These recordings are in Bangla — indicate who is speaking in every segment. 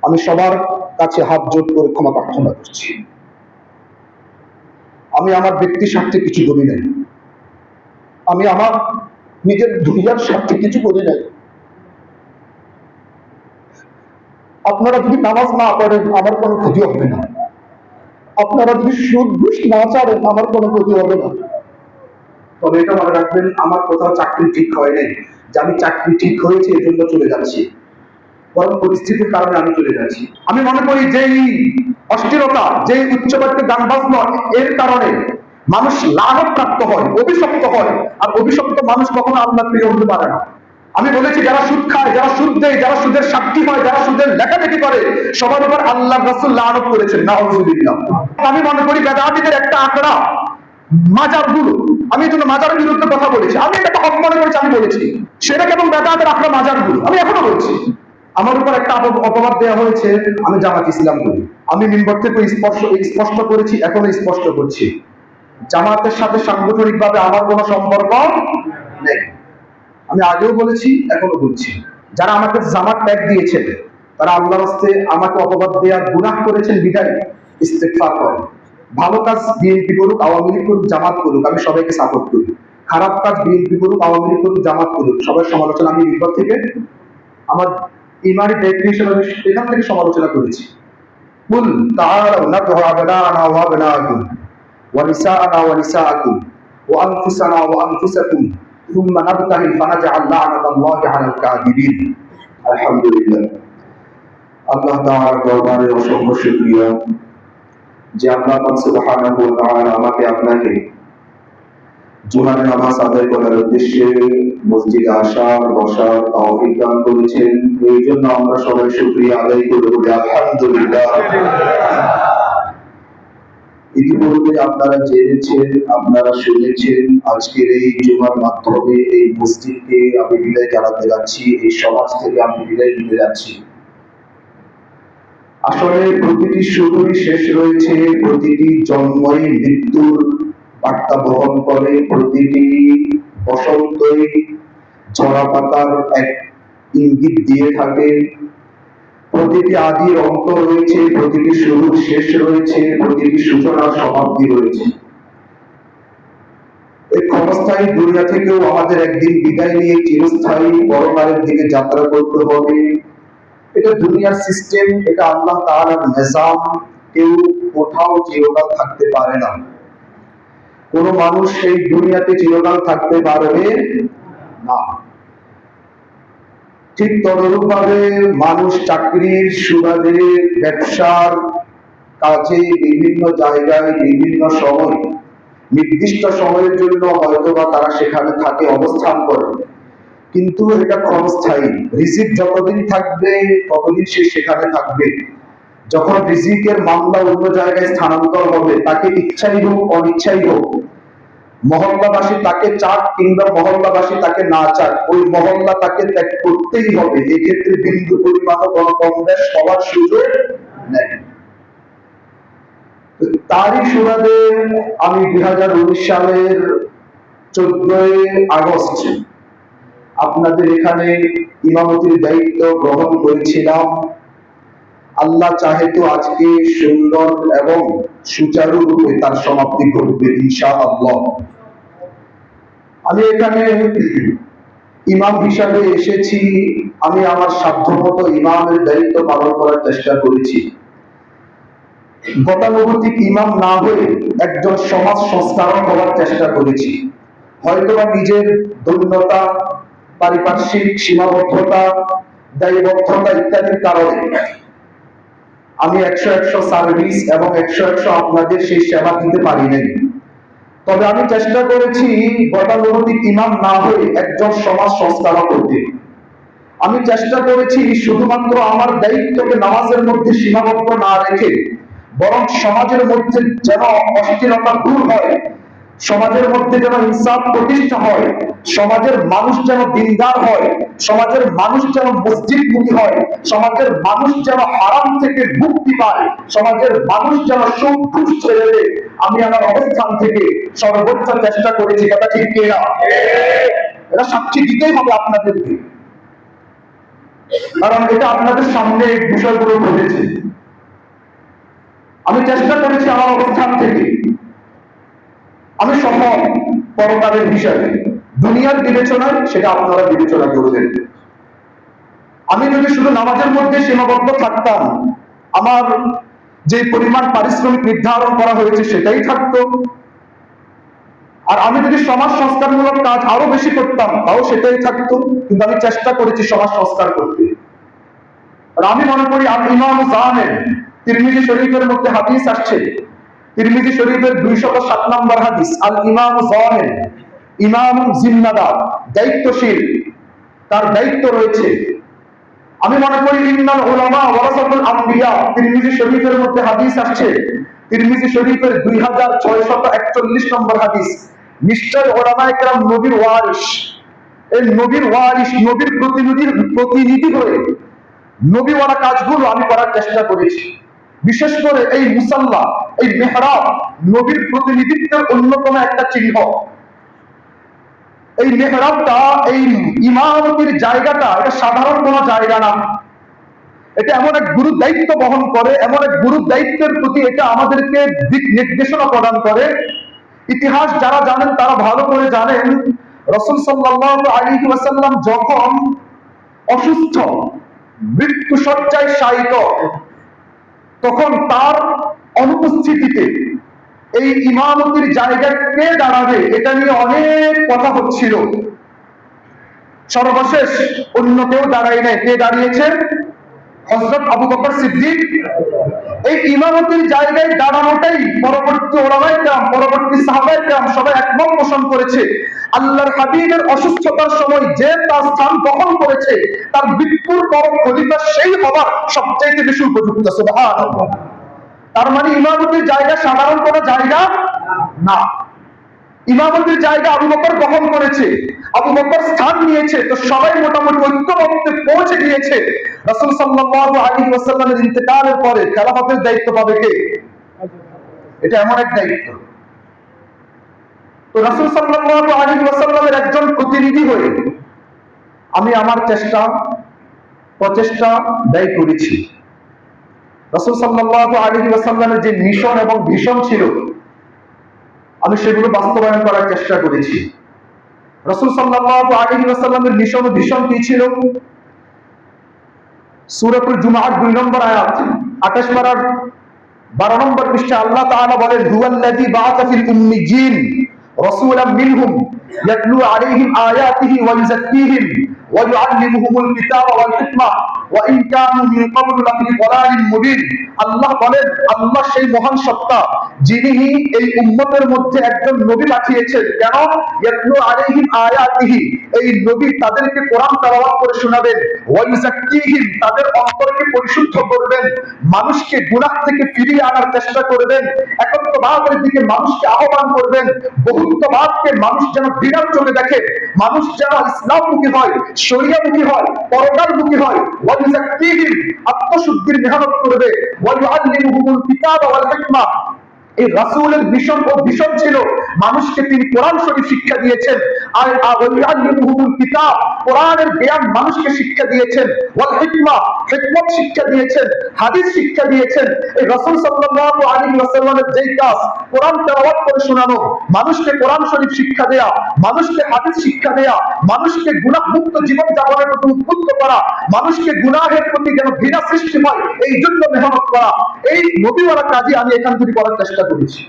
Speaker 1: আমি সবার কাছে হাত জোর করে ক্ষমা প্রার্থনা করছি। আমি আমার ব্যক্তির স্বার্থে কিছু বলি নাই, আমি আমার নিজের দুনিয়ার স্বার্থে কিছু বলি নাই। আপনারা যদি নামাজ না পড়েন আমার কোনো ক্ষতি হবে না, আপনারা যদি সুদ ঘুষ না ছাড়েন আমার কোনো ক্ষতি হবে না। তবে এটা মনে রাখবেন, আমার কোথাও চাকরি ঠিক হয় নাই যে আমি চাকরি ঠিক হয়েছে এজন্য চলে যাচ্ছি, বরং পরিস্থিতির কারণে আমি চলে যাচ্ছি। আমি মনে করি যেই অস্থিরতা, যে উচ্চবাদ্যে গান বাজনা, এর কারণে মানুষ লানত প্রাপ্ত হয়, অভিশপ্ত হয়, আর অভিশপ্ত মানুষ কখনো আল্লাহর প্রিয় হতে পারে না। আমি বলেছি যারা সুদ খায়, যারা সুদ দেয়, যারা সুদের সাক্ষী হয়, যারা সুদের লেখালেখি করে, সবার উপর আল্লাহ রাসূল লানত করেছেন, নাউযুবিল্লাহ। আমি মনে করি বেদাতীদের একটা আঁকড়া মাজার গুলো, আমি এই জন্য মাজারের বিরুদ্ধে কথা বলেছি, আমি এটা হক মনে করেছি, আমি বলেছি সেটা কেবল বেদাতের আঁকড়া মাজার গুলো, আমি এখনো বলছি। আমার উপর একটা অপবাদ দেওয়া হয়েছে, আমি জামাত ইসলাম করি। আমি মিম্বর থেকে স্পষ্ট করেছি, এখনো স্পষ্ট করছি, জামাতের সাথে সাংগঠনিকভাবে আমার কোনো সম্পর্ক নেই। আমি আগেও বলেছি, এখনো বলছি, যারা আমাকে জামাত ট্যাগ দিয়েছেন তারা আল্লাহর রাস্তে আমাকে অপবাদ দেওয়ার গুনাহ করেছেন, বিদায় ইস্তেগফার করেন। ভালো কাজ বিএনপি করুক, আওয়ামী লীগ করুক, জামাত করুক, আমি সবাইকে সাপোর্ট করি। খারাপ কাজ বিএনপি করুক, আওয়ামী লীগ করুক, জামাত করুক, সবার সমালোচনা আমি মিম্বর থেকে আমার ইমানি দায়িত্ব হিসেবে আমি এখান থেকে সমালোচনা করেছি। কুল তাআলাউ নাদউ আবনাআনা ওয়া আবনাআকুম ওয়া নিসাআনা ওয়া নিসাআকুম ওয়া আনফুসানা ওয়া আনফুসাকুম সুম্মা নাবতাহিল ফানাজআল লা'নাতাল্লাহি আলাল কাযিবিন। আলহামদুলিল্লাহ, আল্লাহ তাআলার দরবারে অসংখ্য শুকরিয়া যে আল্লাহ পাক সুবহানাহু ওয়া তাআলা আমাকে আপনাকে জুমার নামাজ আদায় করার উদ্দেশ্যে মসজিদে আসার বসার তৌফিক দান করেছেন। এই জন্য আমরা সবাই শুকরিয়া আদায় করে বলি আলহামদুলিল্লাহ। ইতিপূর্বে আপনারা জেনেছেন, আপনারা শুনেছেন, আজকের এই জুমার মাধ্যমে এই মসজিদকে আমি বিদায় জানাতে যাচ্ছি, এই সমাজ থেকে আমি বিদায় নিতে যাচ্ছি। আসলে প্রতিটি শুরুরই শেষ রয়েছে, প্রতিটি জন্মই মৃত্যুর বার্তা বহন করে, প্রতিটি বসন্তই ঝরা পাতার এক ইঙ্গিত দিয়ে থাকে, প্রতিটি আদির অন্ত রয়েছে, প্রতিটি শুরুর শেষ রয়েছে, প্রতিটি সূচনার সমাপ্তি রয়েছে। এই ক্ষণস্থায়ী দুনিয়া থেকেও আমাদের একদিন বিদায় নিয়ে চিরস্থায়ী পরকালের দিকে যাত্রা করতে হবে। এটা দুনিয়ার সিস্টেম, এটা আল্লাহ তাআলার নিজাম। কেউ কোথাও চিরকাল থাকতে পারে না, কোন মানুষ এই দুনিয়াতে চিরকাল থাকতে পারবে না। ঠিক তদরূপ ভাবে মানুষ চাকরির সুবাদে, ব্যবসার কাজে বিভিন্ন জায়গায় বিভিন্ন সময়, নির্দিষ্ট সময়ের জন্য হয়তোবা তারা সেখানে থাকে, অবস্থান করে, কিন্তু এটা ক্ষণস্থায়ী। রিজিক যতদিন থাকবে ততদিন সে সেখানে থাকবে। যখন রিজিকের মামলা অন্য জায়গায় স্থানান্তর হবে, তাকে ইচ্ছাই হোক অনিচ্ছাই হোক, মহল্লাবাসী তাকে চাক কিংবা মহল্লাবাসী তাকে না চাক, ওই মহল্লা তাকে ত্যাগ করতেই হবে। এক্ষেত্রে বিন্দু পরিমাণও কোনো কম বেশ হওয়ার সুযোগ নেই। তারই সুবাদে আমি 2019 সালের 14ই আগস্ট আপনাদের এখানে ইমামতির দায়িত্ব গ্রহণ করেছিলাম। আল্লাহ চাহে তো আজকে সুন্দর এবং সুচারুরূপে তার সমাপ্তি ঘটবে ইনশাআল্লাহ। আমি এখানে ইমাম হিসাবে এসেছি, আমি আমার সাধ্যমতো ইমামের দায়িত্ব পালন করার চেষ্টা করেছি। গতানুগতিক ইমাম না হয়ে একজন সমাজ সংস্কারক হওয়ার চেষ্টা করেছি। হয়তোবা নিজের দৈন্যতা, পারিপার্শ্বিক সীমাবদ্ধতা, দায়বদ্ধতা ইত্যাদির কারণে আমি 100 সার্ভিস এবং 100 আপনাদের সেই সেবা দিতে পারি নাই। তবে আমি চেষ্টা করেছি গতানুগতিক ইমাম না হয়ে একজন সমাজ সংস্কারক হতে। আমি চেষ্টা করেছি শুধুমাত্র আমার দায়িত্বকে নামাজের মধ্যে সীমাবদ্ধ না রেখে, বরং সমাজের মধ্যে যেন অস্থিরতা দূর হয়, সমাজের মধ্যে যেন ইনসাফ প্রতিষ্ঠা হয়, সমাজের মানুষ যেন দিনদার হয়, সমাজের মানুষ যেন মসজিদমুখী হয়, সমাজের মানুষ যেন হারাম থেকে মুক্তি পায়, সমাজের মানুষ যেন সুদ ঘুষ ছেড়ে দেয়। আমি আমার অবস্থান থেকে সর্বোচ্চ চেষ্টা করেছি, কথা ঠিক কিনা? এটা সাক্ষী দিতেই হবে আপনাদেরকে। কারণ এটা আপনাদের সামনে এই বিষয়গুলো ঘটেছে। আমি চেষ্টা করেছি আমার অবস্থান থেকে, আমি সহ পরকালের হিসাবে, দুনিয়ার বিবেচনায় সেটা আপনারা বিবেচনা করবেন। আমি যদি শুধু নামাজের মধ্যে সীমাবদ্ধ থাকতাম, আমার যে পরিমাণ পারিশ্রমিক নির্ধারণ করা হয়েছে সেটাই থাকতো, আর আমি যদি সমাজ সংস্কারমূলক কাজ আরো বেশি করতাম তাও সেটাই থাকতো। কিন্তু আমি চেষ্টা করেছি সমাজ সংস্কার করতে। আর আমি মনে করি আল ইমাম জামের তিরমিজি শরীফের মধ্যে হাদিস আসছে, তিরমিজি শরীফের 207 নম্বর হাদিস, আল ইমাম জামের, ইমাম জিম্মাদার, দায়িত্বশীল, তার দায়িত্ব রয়েছে। আমি মনে করি ইন্নাল উলামা ওয়ারাসাতুল আম্বিয়া, তিরমিজি শরীফের মধ্যে হাদিস আসছে, তিরমিজি শরীফের 2641 নম্বর হাদিস, নিশ্চয় উলামায়ে কেরাম নবীর ওয়ারিস। এই নবীর ওয়ারিস, নবীর প্রতিনিধি হয়ে নবীওয়ালা কাজগুলো আমি করার চেষ্টা করেছি। বিশেষ করে এই মুসাল্লা, এই মেহরাব নবীর প্রতিনিধিত্বের অন্যতম একটা চিহ্ন। এই মেহরাবটা, এই ইমামতির জায়গাটা, এটা সাধারণ কোনো জায়গা না। এটা এমন এক গুরু দায়িত্ব বহন করে, এমন এক গুরু দায়িত্বের প্রতি এটা আমাদেরকে দিক নির্দেশনা প্রদান করে। ইতিহাস যারা জানেন তারা ভালো করে জানেন, রাসূল সাল্লাল্লাহু আলাইহি ওয়াসাল্লাম যখন অসুস্থ, মৃত্যু শয্যায় শায়িত, তখন তার অনুপস্থিতিতে এই ইমামতির জায়গা কে দাঁড়াবে এটা নিয়ে অনেক কথা হচ্ছিল। সর্বশেষ অন্য কেউ দাঁড়ায় নাই, কে দাঁড়িয়েছেন? হযরত আবু বকর সিদ্দিক। এই ইমামতির জায়গায় দাঁড়ানোটাই পরবর্তী উলামায়ে কেরাম, পরবর্তী সাহাবায়ে কেরাম সবাই একমত পোষণ করেছে। আল্লাহর হাবিবের অসুস্থতার সময় যে তার স্থান দখল করেছে, তার মৃত্যুর পর খলিফা সেই হবার সবচেয়ে বেশি উপযুক্ত। সুবহানাল্লাহ। তার মানে ইমামতির জায়গা সাধারণ কোনো জায়গা না। ইমামতির জায়গা আবু বকর গ্রহণ করেছে, আবু বকর স্থান নিয়েছে, তো সবাই মোটামুটি ঐক্যমত্যে পৌঁছে গিয়েছে। রাসূল সাল্লাল্লাহু আলাইহি ওয়াসাল্লামের ইন্তেকালের পরে খেলাফতের দায়িত্ব পাবে কে? এটা এমন এক দায়িত্ব। তো রাসূল সাল্লাল্লাহু আলাইহি ওয়াসাল্লামের একজন প্রতিনিধি হয়ে আমি আমার প্রচেষ্টা ব্যয় করেছি। রাসূল সাল্লাল্লাহু আলাইহি ওয়াসাল্লামের যে মিশন এবং ভিশন ছিল, আমি সেগুলো বাস্তবায়ন করার চেষ্টা করেছি। রাসূল সাল্লাল্লাহু আলাইহি ওয়াসাল্লামের মিশন ও ভিশন কি ছিল? সূরাতুল জুমআর 2 নম্বর আয়াত, 28 পারার 12 নম্বর পৃষ্ঠা আল্লাহ তাআলা বলেন, হুয়াল্লাযী বাআসা ফিল উম্মিয়্যিন রাসূলাম মিনহুম ইয়াতলু আলাইহিম আয়াতিহি ওয়া ইউযাক্কিহিম ওয়া ইউআল্লিমুহুমুল কিতাবা ওয়াল হিকমা ওয়া ইন কানু মিন ক্বাবলু লাফি যালালিন মুবিন। আল্লাহ বলেন, আল্লাহ সেই মহান সত্তা যিনি এই উম্মতের মধ্যে একজন নবী পাঠিয়েছেন। কেন? ইয়াতলু আলাইহিম আয়াতিহি, এই নবী তাদেরকে কোরআন তেলাওয়াত করে শোনাবেন, ওয়া ইউযাক্কিহিম, তাদের অন্তরকে পরিশুদ্ধ করবেন, মানুষকে গুনাহ থেকে ফিরিয়ে আনার চেষ্টা করবেন, একত্ববাদের দিকে মানুষকে আহ্বান করবেন, বহুত্ববাদকে মানুষ যেন ঘৃণার চোখে দেখে, মানুষ যেন ইসলামমুখী হয়, শরিয়ামুখী হয়, পরকালমুখী হয়। ওয়া ইউযাক্কিহিম, আত্মশুদ্ধির মেহনত করবে, ওয়া ইউআল্লিমুহুমুল কিতাবা ওয়াল হিকমা। এই রাসূলের মিশন ও ভিশন ছিল মানুষকে তিনি কোরআন শরীফ শিক্ষা দিয়েছেন, আর আল্লাহুল কিতাব, কোরআনের জ্ঞান মানুষকে শিক্ষা দিয়েছেন, ওয়াল হিকমা, হিকমত শিক্ষা দিয়েছেন, হাদিস শিক্ষা দিয়েছেন। এই রাসূল সাল্লাল্লাহু আলাইহি ওয়াসাল্লামের যেই কাজ, কোরআন তেলাওয়াত করে শোনানো, মানুষকে কোরআন শরীফ শিক্ষা দেয়া, মানুষকে হাদিস শিক্ষা দেয়া, মানুষকে গুনাহ মুক্ত জীবন যাপনের প্রতি উদ্বুদ্ধ করা, মানুষকে গুনাহের প্রতি যেন ঘৃণা সৃষ্টি হয় এই জন্য মেহনত করা, এই নবীওয়ালা কাজই আমি এখান থেকে করার চেষ্টা করেছি।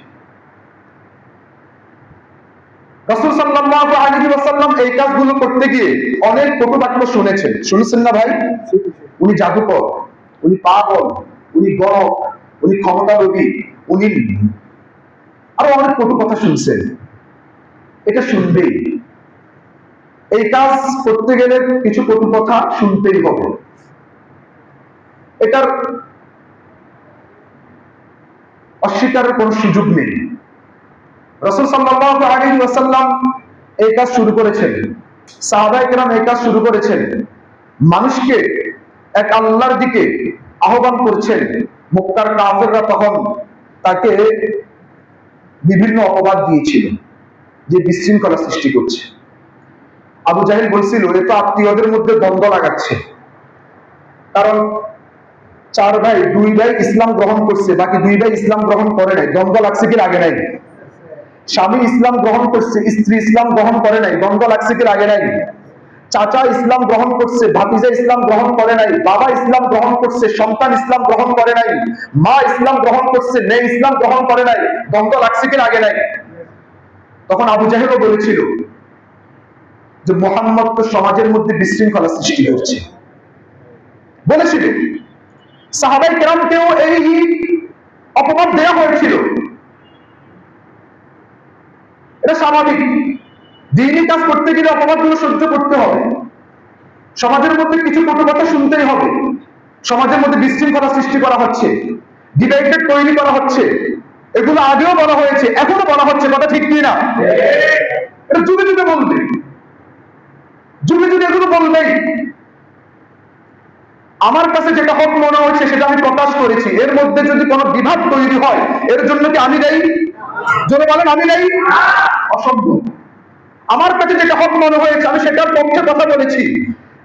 Speaker 1: রাসূল সাল্লাল্লাহু আলাইহি ওয়াসাল্লাম এই কাজগুলো করতে গিয়ে অনেক কটুবাক্য শুনেছেন না ভাই? উনি জাদুকর, উনি পাগল, উনি গণক, উনি ক্ষমতালোভী, উনি আরো অনেক কটু কথা শুনছেন। এটা শুনবেই, এই কাজ করতে গেলে কিছু কটু কথা শুনতেই হবে। এটার অস্বীকারের কোন সুযোগ নেই। রাসূল সাল্লাল্লাহু আলাইহি ওয়াসাল্লাম এই কাজ শুরু করেছেন, সাহাবায়ে কেরাম এই কাজ শুরু করেছেন, মানুষকে এক আল্লাহর দিকে আহ্বান করছেন। মক্কার কাফেররা তখন তাকে বিভিন্ন অপবাদ দিয়েছিল যে বিশৃঙ্খলা সৃষ্টি করছে। আবু জাহেল বলছিল, এ তো আত্মীয়দের মধ্যে দ্বন্দ্ব লাগাচ্ছে, কারণ 4 ভাই 2 ভাই ইসলাম গ্রহণ করছে, বাকি 2 ভাই ইসলাম গ্রহণ করে নাই। দ্বন্দ্ব লাগছে কি লাগে নাই? স্বামী ইসলাম গ্রহণ করছে, স্ত্রী ইসলাম গ্রহণ করে নাই। দ্বন্দ্ব লাগছে কি লাগে নাই? চাচা ইসলাম গ্রহণ করছে, ভাতিজা ইসলাম গ্রহণ করে নাই। বাবা ইসলাম গ্রহণ করছে, সন্তান ইসলাম গ্রহণ করে নাই। মা ইসলাম গ্রহণ করছে, মেয়ে ইসলাম গ্রহণ করে নাই। দ্বন্দ্ব লাগছে কি লাগে নাই? তখন আবু জাহেলও বলেছিল যে মুহাম্মদ তো সমাজের মধ্যে বিশৃঙ্খলা সৃষ্টি করছে, বলেছিল। সাহাবায়ে কেরামকেও এই অপবাদ দেওয়া হয়েছিল। এটা স্বাভাবিক, দ্বীনি কাজ করতে গেলে অপবাদগুলো সহ্য করতে হবে। সমাজের মধ্যে কিছু কটু কথা শুনতেই হবে। সমাজের মধ্যে বিশৃঙ্খলা সৃষ্টি করা হচ্ছে, ডিভাইডেড তৈরি করা হচ্ছে। এগুলো আগেও বলা হয়েছে, এখনো বলা হচ্ছে। কথা ঠিক কি না? এটা যুগে যুগে বলবে, যুগে যুগে এগুলো বলবেই। আমার কাছে যেটা হক মনে হচ্ছে সেটা আমি প্রকাশ করেছি। এর মধ্যে যদি কোনো বিভাগ তৈরি হয়, এর জন্য কি আমি দায়ী? জোরে বলেন, আমি দায়ী? অসম্ভব। আমার কাছে যেটা হক মনে হয়েছে আমি সেটার পক্ষে কথা বলেছি,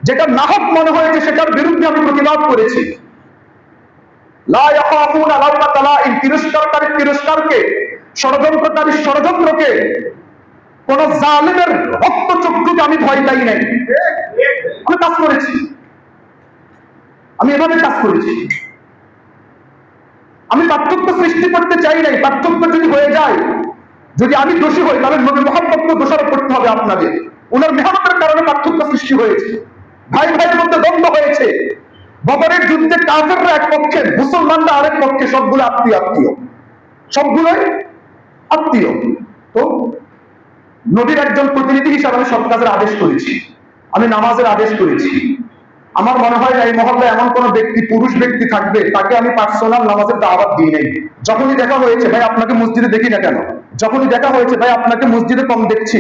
Speaker 1: যেটা না হক মনে হয়েছে সেটার বিরুদ্ধে আমি প্রতিবাদ করেছি। লা ইয়াখাফুনা লাওমাতা লাইম, তিরস্কারকারী তিরস্কারকে, ষড়যন্ত্রকারী ষড়যন্ত্রকে, কোন জালেমের রক্তচক্ষুকে আমি ভয় পাই নাই। আমি কাজ করেছি, আমি এভাবে কাজ করেছি। আমি পার্থক্য সৃষ্টি করতে চাই নাই। পার্থক্য যদি হয়ে যায়, যদি আমি দোষী হই, তাহলে নবী মুহাম্মদকে দোষারোপ করতে হবে আপনাদের। ওনার মেহনতের কারণে পার্থক্য সৃষ্টি হয়েছে, ভাই ভাইয়ের মধ্যে দ্বন্দ্ব হয়েছে। বদরের যুদ্ধে কাফেররা এক পক্ষে, মুসলমানরা আরেক পক্ষে। সবগুলো আত্মীয় আত্মীয়, সবগুলোই আত্মীয়। তো নবীর একজন প্রতিনিধি হিসাবে আমি সব কাজের আদেশ করেছি, আমি নামাজের আদেশ করেছি। আমার মনে হয় এই মহল্লায় এমন কোন ব্যক্তি, পুরুষ ব্যক্তি থাকবে তাকে আমি পার্সোনাল নামাজের দাওয়াত দিই নাই। যখনই দেখা হয়েছে, ভাই আপনাকে মসজিদে দেখি না কেন? যখনই দেখা হয়েছে, ভাই আপনাকে মসজিদে কম দেখছি।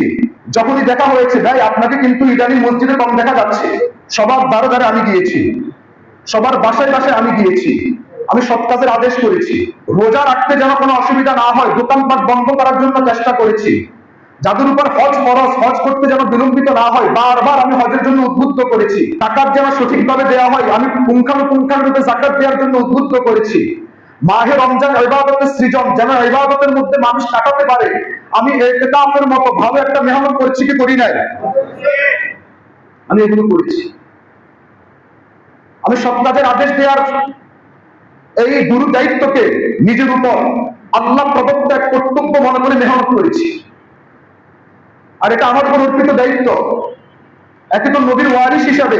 Speaker 1: যখনই দেখা হয়েছে, ভাই আপনাকে কিন্তু ইদানিং মসজিদে কম দেখা যাচ্ছে। সবার দ্বারে দ্বারে আমি গিয়েছি, সবার বাসায় বাসায় আমি গিয়েছি। আমি সব কাজের আদেশ করেছি। রোজা রাখতে যেন কোনো অসুবিধা না হয়, দোকানপাট বন্ধ করার জন্য চেষ্টা করেছি। যাদের উপর হজ ফরজ, হজ করতে যেন বিলম্বিত না হয়, বারবার আমি হজের জন্য উদ্বুদ্ধ করেছি। জাকাত যেন সঠিকভাবে দেওয়া হয়, আমি পুঙ্খানুপুঙ্খানুরূপে জাকাত দেওয়ার জন্য উদ্বুদ্ধ করেছি। মাহে রমজান ইবাদতের সৃজন, যেন ইবাদতের মধ্যে মানুষ কাটাতে পারে, আমি ইতিকাফের মতো ভালো একটা মেহনত করেছি কি করি নাই? আমি এগুলো করেছি। আমি সব কাজের আদেশ দেওয়ার এই গুরু দায়িত্বকে নিজের উপর আল্লাহ প্রদত্ত এক কর্তব্য মনে করে মেহনত করেছি। আর এটা আমার উপর অর্পিত দায়িত্ব। একে তো নবীর ওয়ারিস হিসাবে,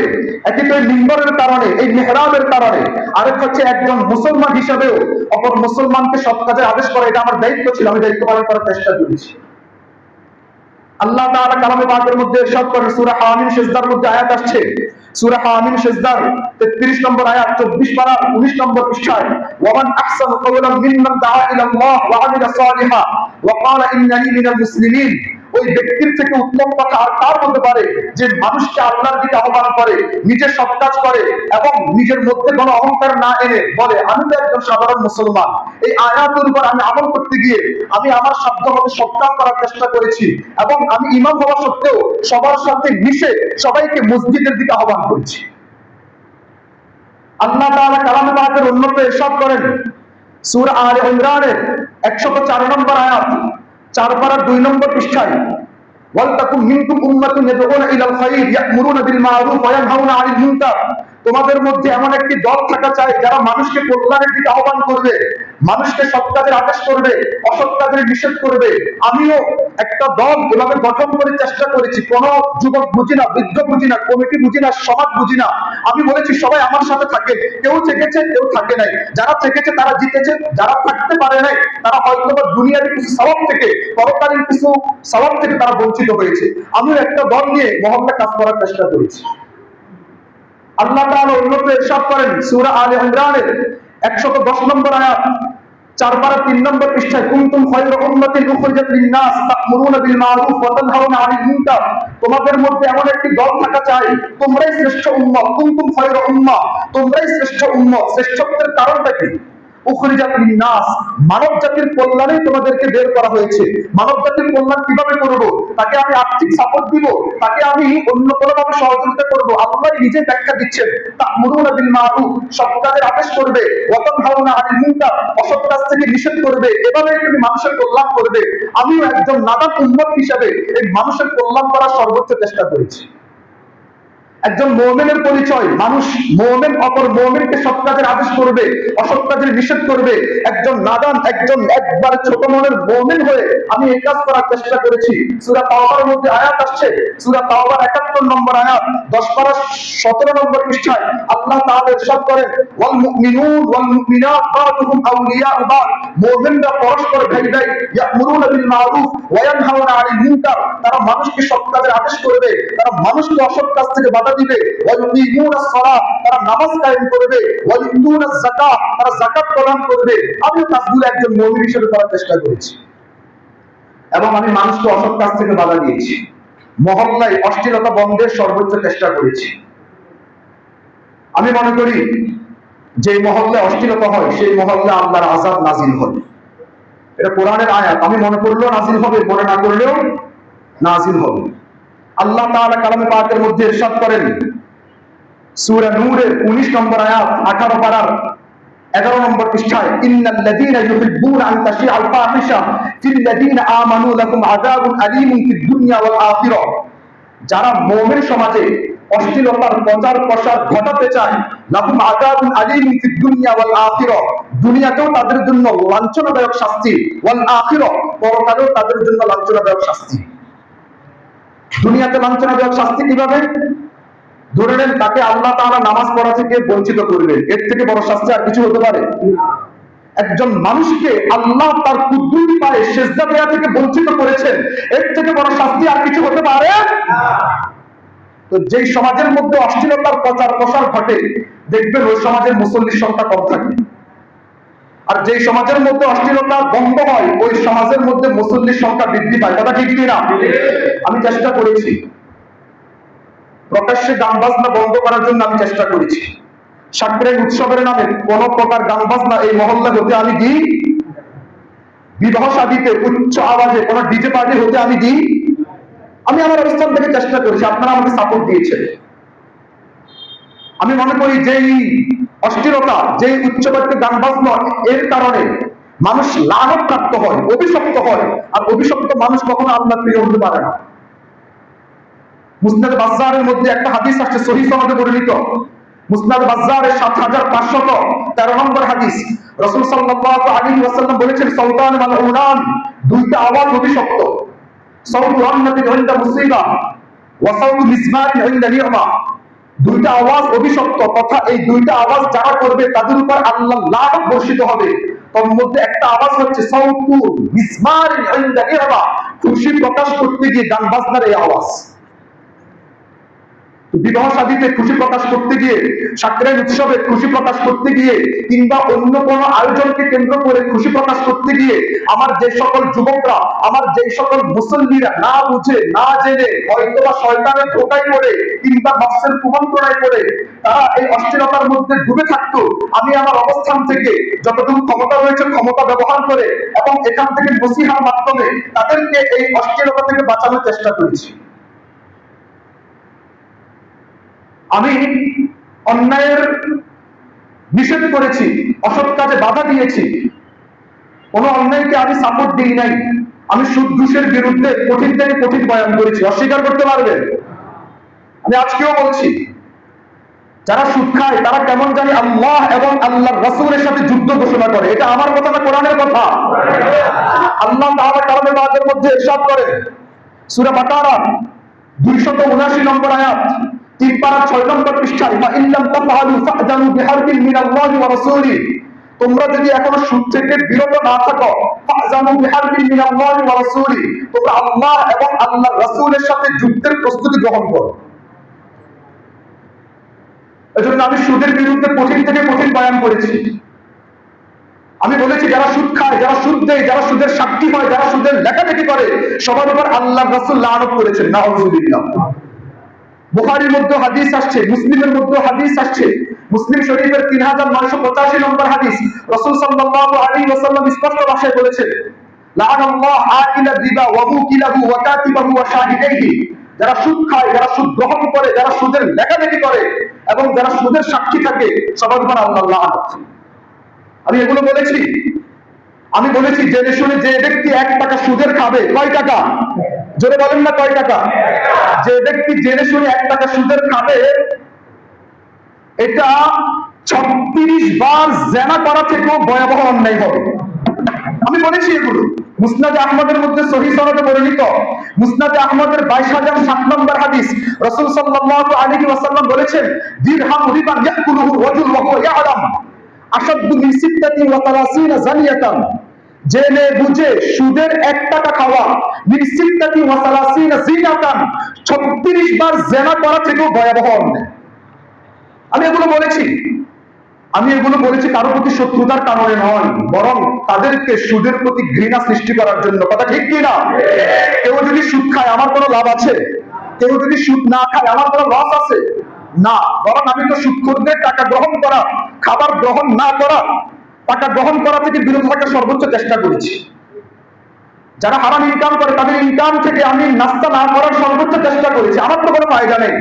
Speaker 1: একে তো এই মিম্বরের কারণে, এই মেহরাবের কারণে, আরেক হচ্ছে একজন মুসলমান হিসাবেও অপর মুসলমানকে সব কাজে আদেশ করা, এটা আমার দায়িত্ব ছিল। আমি দায়িত্ব পালন করার চেষ্টা করেছি। আল্লাহ তাআলা কালামে পাকের মধ্যে ইরশাদ করেন, সূরা হামিম সিজদার মধ্যে আয়াত আসছে, সূরা হামিম সিজদার 33 নম্বর আয়াত, 24 পারা 19 নম্বর পৃষ্ঠায়, ওয়ামান আহসানু কাওলাম মিম্মান দাআ ইলাল্লাহ ওয়া আমিলা সালিহা ওয়া ক্বালা ইন্নানি মিনাল মুসলিমিন। ওই ব্যক্তির থেকে উত্তম কথা আর কার হতে পারে যে মানুষকে আল্লাহর দিকে আহ্বান করে, নিজের সৎ কাজ করে এবং নিজের মধ্যে কোনো অহংকার না এনে বলে আমি তো একজন সাধারণ মুসলমান। এই আয়াতের উপর আমি আমল করতে গিয়ে আমি আমার সাধ্যমতো সৎ কাজ করার চেষ্টা করেছি এবং আমি ইমাম হওয়া সত্ত্বেও সবার সাথে মিশে সবাইকে মসজিদের দিকে আহ্বান করেছি। আল্লাহ তাআলা কালামে পাকের অন্যত্র ইরশাদ করেন, সূরা আলে ইমরানের 104 নম্বর আয়াত, 4 পারা 2 নম্বর পৃষ্ঠায়, ওয়ালতাকুম মিনকুম উম্মাতুন ইয়াদউনা ইলাল খায়র ইয়া'মুরুনা বিল মা'রুফ ওয়া ইয়ানহাউনা আনিল মুনকার। তোমাদের মধ্যে এমন একটি দল থাকা চাই যারা মানুষকে কল্যাণের দিকে আহ্বান করবে, মানুষকে সৎ কাজের আদেশ করবে, অসৎ কাজের নিষেধ করবে। আমিও একটা দল এভাবে গঠন করে চেষ্টা করেছি। কোন যুবক বুঝি না, বৃদ্ধ বুঝি না, কমিটি বুঝি না, সমাজ বুঝি না। আমি বলেছি সবাই আমার সাথে থাকে। কেউ থেকেছে, কেউ থাকে নাই। যারা থেকেছে তারা জিতেছে, যারা থাকতে পারে নাই তারা হয়তো বা দুনিয়ার কিছু সওয়াব থেকে, পরকালীন কিছু সওয়াব থেকে তারা বঞ্চিত হয়েছে। আমিও একটা দল নিয়ে মহল্লা কাজ করার চেষ্টা করেছি। আল্লাহ তাআলা অন্যত্র ইরশাদ করেন, সূরা আলে ইমরানের 110 নম্বর আয়াত, 4 পারা 3 নম্বর পৃষ্ঠায়, কুনতুম খায়রা উম্মাতিন উখরিজাত লিন-নাস তা'মুরুনা বিল মা'রুফ ওয়া তানহাউনা আনিল মুনকার। তোমাদের মধ্যে এমন একটি দল থাকা চাই, তোমরাই শ্রেষ্ঠ উম্মত। কুনতুম খায়রা উম্মাহ, তোমরাই শ্রেষ্ঠ উম্মত। শ্রেষ্ঠত্বের কারণটা কি? উখরিজাত লিন-নাস, মানব জাতির কল্যাণে তোমাদেরকে বের করা হয়েছে। মানব জাতির কল্যাণ কিভাবে করব? তাকে আমি আর্থিক সাপোর্ট দিব, তাকে আমি অন্য কোনোভাবে সহযোগিতা করব। আল্লাহ নিজে ব্যাখ্যা দিচ্ছেন, তা'মুরুনা বিল মা'রুফ, সৎ কাজের আদেশ করবে, ওয়া তানহাউনা আনিল মুনকার, অসৎ কাজ থেকে নিষেধ করবে। এভাবে তুমি মানুষের কল্যাণ করবে। আমিও একজন নাদান উম্মত হিসেবে এই মানুষের কল্যাণ করার সর্বোচ্চ চেষ্টা করেছি। একজন মুমিনের পরিচয়, মানুষ মুমিন অপর মুমিনকে সৎ কাজের আদেশ করবে, অসৎ কাজের নিষেধ করবে। একজন নাদান, একজন একবার ছোট মনের মুমিন হয়ে আমি এই কাজ করার চেষ্টা করেছি। সূরা তাওবার মধ্যে আয়াত আসছে, সূরা তাওবার 71 নম্বর আয়াত, 10 পারা 17 নম্বর পৃষ্ঠায় আল্লাহ তাআলা ইরশাদ করেন, ওয়াল মুমিনুন ওয়াল মুমিনাত বা'দুহুম আউলিয়াউ বা'দ, মুমিনরা পরস্পর ভাই ভাই, ইয়া'মুরুনা বিল মা'রুফ ওয়া ইয়ানহাউনা আনিল মুনকার, তারা মানুষকে সৎ কাজের আদেশ করবে, তারা মানুষকে অসৎ কাজ থেকে বাধা দিবে, ওয়া ইউকিমুনাস সালাত, তারা নামাজ কায়েম করবে, ওয়া ইউতুনাজ যাকাত, তারা যাকাত প্রদান করবে। আমি কাজগুলো একজন মুমিন হিসেবে করার চেষ্টা করেছি এবং আমি মানুষকে অসৎ কাজ থেকে বাধা দিয়েছি। মহল্লায় অশ্লীলতা বন্ধের সর্বোচ্চ চেষ্টা করেছি। আমি মনে করি যে মহল্লায় অশ্লীলতা হয় সেই মহল্লায় আল্লাহর আযাব নাজিল হয়। এটা কোরআনের আয়াত, আমি মনে করলেও নাজিল হবে, মনে না করলেও নাজিল হবে। আল্লাহ তাআলা কালামে পাকের মধ্যে ইরশাদ করেন, সূরা নূরের 19 নম্বর আয়াত, 18 পারার 11 নম্বর পৃষ্ঠায়, ইন্নাল্লাযীনা ইউহিব্বুনা আন তাশিআল ফাহিশা ফিল্লাযীনা আমানু লাহুম আযাবুন আলীমুন ফিদ দুনিয়া ওয়াল আখিরাহ, যারা মুমিন সমাজে অশ্লীলতার প্রচার প্রসার ঘটাতে চায়, লাহুম আযাবুন আলীমুন ফিদ দুনিয়া ওয়াল আখিরাহ, দুনিয়াতেও তাদের জন্য লাঞ্ছনাদায়ক শাস্তি, ওয়াল আখিরাহ, পরকালেও তাদের জন্য লাঞ্ছনাদায়ক শাস্তি। দুনিয়াতে লাঞ্ছনাদায়ক শাস্তি কিভাবে? ধরে নেন তাকে আল্লাহ তাআলা নামাজ পড়া থেকে বঞ্চিত করবেন, এর থেকে বড় শাস্তি আর কিছু হতে পারে? একজন মানুষকে আল্লাহ তার কুদরতি পায়ে সিজদা দেওয়া থেকে বঞ্চিত করেছেন, এর থেকে বড় শাস্তি আর কিছু হতে পারে? তো যেই সমাজের মধ্যে অশ্লীলতার প্রচার প্রসার ঘটে, দেখবেন ওই সমাজের মুসল্লির সংখ্যা কম থাকে। আর যেই সমাজের মধ্যে অশ্লীলতা বন্ধ হয়, ওই সমাজের মধ্যে মুসল্লির সংখ্যা বৃদ্ধি পায়। কথা ঠিক কিনা? আমি চেষ্টা করেছি প্রকাশ্যে গান বাজনা বন্ধ করার জন্য, আমি চেষ্টা করেছি সাকরাইল উৎসবের নামে কোন প্রকার গান বাজনা এই মহল্লা হতে আমি দিই, বিবাহ শাদীতে উচ্চ আওয়াজে কোন ডিজে পার্টি হতে আমি দিই। আমি আমার অবস্থান থেকে চেষ্টা করেছি, আপনারা আমাকে সাপোর্ট দিয়েছেন। আমি মনে করি যেই অশ্লীলতা, যেই উচ্চবাদ্য গান বাজনা, এর কারণে মানুষ লানত প্রাপ্ত হয়, অভিশপ্ত হয়, আর অভিশপ্ত মানুষ কখনো আল্লাহর প্রিয় হতে পারে না। মুসনাদ বাজ্জারের মধ্যে একটা হাদিস আসছে, সহিহ সনদে বর্ণিত, মুসনাদ বাজ্জারের ৭৫১৩ নম্বর হাদিস, রাসূল সাল্লাল্লাহু আলাইহি ওয়াসাল্লাম বলেছেন, সাউতান মালউনান, দুইটা আওয়াজ অভিশপ্ত, সাউতু রাহমাতিন ইনদা মুসিবা ওয়া সাউতু মিসমারিন ইনদা নি'মা, দুইটা আওয়াজ অভিশপ্ত, তথা এই দুইটা আওয়াজ যারা করবে তাদের উপর আল্লাহর লানত বর্ষিত হবে। তার মধ্যে একটা আওয়াজ হচ্ছে সাউতু মিসমারিন ইনদা নি'মা, খুশি প্রকাশ করতে গিয়ে গান বাজনার এই আওয়াজ। বিবাহ শাদীতে খুশি প্রকাশ করতে গিয়ে, সাকরাইল উৎসবে খুশি প্রকাশ করতে গিয়ে, কিংবা অন্য কোন আয়োজনকে কেন্দ্র করে খুশি প্রকাশ করতে গিয়ে আমার যে সকল যুবকরা, আমার যে সকল মুসল্লিরা না বুঝে না জেনে হয়তোবা শয়তানের ধোঁকায় পড়ে কিংবা নফসের কুমন্ত্রণায় পড়ে তারা এই অশ্লীলতার মধ্যে ডুবে থাকতো, আমি আমার অবস্থান থেকে যতটুকু ক্ষমতা রয়েছে ক্ষমতা ব্যবহার করে এবং এখান থেকে নসিহার মাধ্যমে তাদেরকে এই অশ্লীলতা থেকে বাঁচানোর চেষ্টা করেছি। আমি অন্যায়ের নিষেধ করেছি, অসৎ কাজে বাধা দিয়েছি, কোন অন্যায়কে আমি সাপোর্ট দিই নাই। আমি সুদ ঘুষের বিরুদ্ধে কঠিন থেকে কঠিন বয়ান করেছি, অস্বীকার করতে পারবেন? আমি আজকেও বলছি, যারা সুদ খায় তারা কেমন জানি আল্লাহ এবং আল্লাহর রাসূলের সাথে যুদ্ধ ঘোষণা করে। এটা আমার কথা না, কোরআনের কথা। আল্লাহ তাআলা কালামে পাকের মধ্যে ইরশাদ করেন, সূরা বাকারা 279 নম্বর আয়াত, 3 পারা 6 নম্বর পৃষ্ঠায়, মা ইল্লাম তাফআলু ফা'যানু বিহারবিন মিনাল্লাহি ওয়া রাসূলিহি, তোমরা যদি এখনো সুদ থেকে বিরত না থাকো, ফা'যানু বিহারবিন মিনাল্লাহি ওয়া রাসূলিহি, তোমরা আল্লাহ এবং আল্লাহর রাসূলের সাথে যুদ্ধের প্রস্তুতি গ্রহণ করো। এজন্য আমি সুদের বিরুদ্ধে কঠিন থেকে কঠিন বয়ান করেছি। আমি বলেছি যারা সুদ খায়, যারা সুদ দেয়, যারা সুদের সাক্ষী হয়, যারা সুদের লেখালেখি করে, সবার উপর আল্লাহর রাসূল লানত করেছেন, নাউযুবিল্লাহ। বুখারীর মধ্যে হাদিস আসছে, মুসলিমের মধ্যে হাদিস আসছে, মুসলিম শরীফের 3985 নম্বর হাদিস, রাসূল সাল্লাল্লাহু আলাইহি ওয়াসাল্লাম স্পষ্ট ভাষায় বলেছেন, লাআনাল্লাহু আকিলার রিবা ওয়া মুকিলাহু ওয়া কাতিবাহু ওয়া শাহিদাইহি। যারা সুদ খায়, যারা সুদ গ্রহণ করে, যারা সুদের লেখালেখি করে এবং যারা সুদের সাক্ষী থাকে, সবার উপর আল্লাহর লানত। আমি এগুলো বলেছি। আমি বলেছি জেনে শুনে যে ব্যক্তি 1 টাকা সুদের খাবে, কয় টাকা? জোরে বলেন না, কয় টাকা? যে ব্যক্তি জেনে শুনে 1 টাকা সুদের খাবে, এটা 36 বার জিনা করা থেকেও ভয়াবহ অন্যায় হবে। আমি বলেছি এগুলো। মুসনাদে আহমদের মধ্যে সহিহ সনদে বর্ণিত, মুসনাদে আহমদের 22007 নম্বর হাদিস, রাসূল সাল্লাল্লাহু আলাইহি ওয়াসাল্লাম বলেছেন, দিরহাম রিবান ইয়াকুলুহু রাজুল ওয়া হুয়া ইয়ালাম আশাদ্দু মিন 36 জানিয়াতান। জেনে বুঝে সুদের 1 টাকা খাওয়া, মিন 36 জিনাতান, 36 বার জিনা করা থেকেও ভয়াবহ অন্যায়। আমি এগুলো বলেছি। আমি এগুলো বলেছি কারো প্রতি শত্রুতার কারণে নয়, বরং তাদেরকে সুদের প্রতি ঘৃণা সৃষ্টি করার জন্য। কথা ঠিক কি না? কেউ যদি সুদ খায় আমার কোনো লাভ আছে? কেউ যদি সুদ না খায় আমার কোনো লস আছে? না, বরং আমি তো সুদখোরদের টাকা গ্রহণ করা, খাবার গ্রহণ না করা, টাকা গ্রহণ করা থেকে বিরত থাকার সর্বোচ্চ চেষ্টা করেছি। যারা হারাম ইনকাম করে তাদের ইনকাম থেকে আমি নাস্তা না করার সর্বোচ্চ চেষ্টা করেছি। আমার তো কোনো ফায়দা নেই।